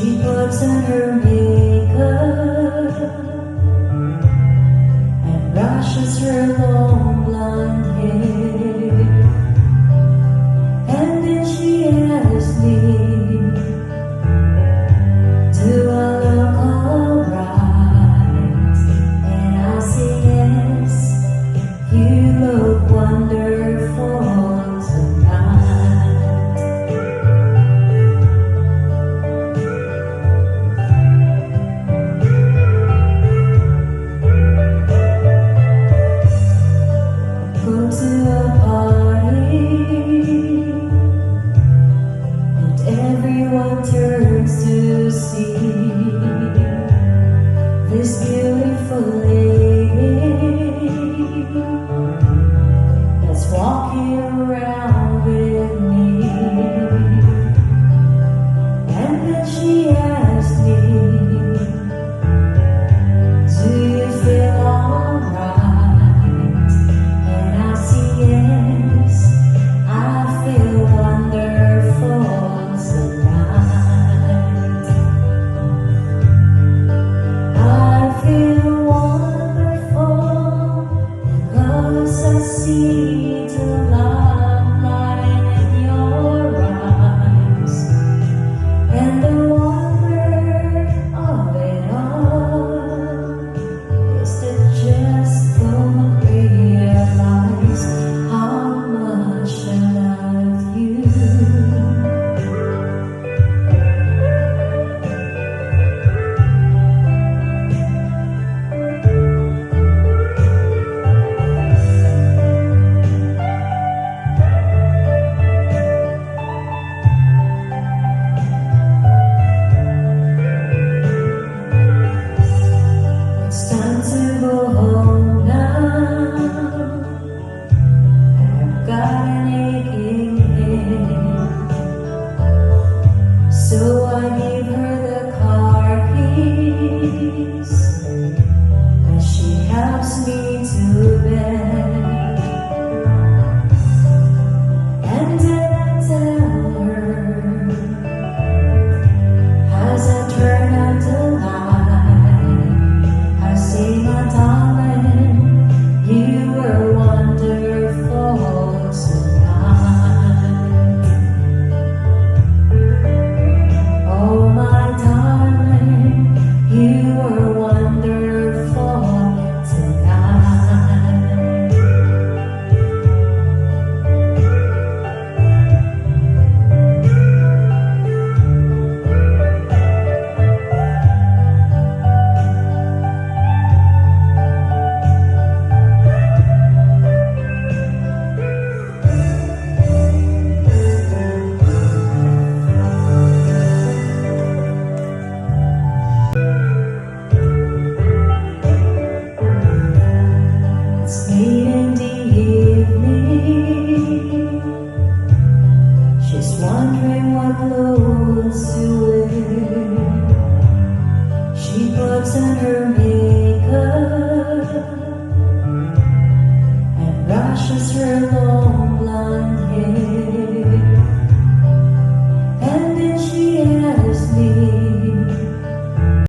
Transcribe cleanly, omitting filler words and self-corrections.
She puts on her makeup and brushes her long blonde hair, and then she asks me, do I look alright? And I say yes, you look wonderful tonight. Go to a party and everyone turns to see this beautiful lady that's walking around with me. And then she asks me, do you feel alright? And I say yes, I feel wonderful tonight. I feel wonderful because I see the love light in your eyes, and the wonder of it all is that just don't realize how much I love you. It's time to go home now. I've got an aching head, so I give her the car keys and she helps me to bed. And then I tell her, as I turn out the light, I say, my darling, you were wonderful tonight. Oh, my darling, you were wonderful tonight. It's late in the evening, she's wondering what clothes to wear.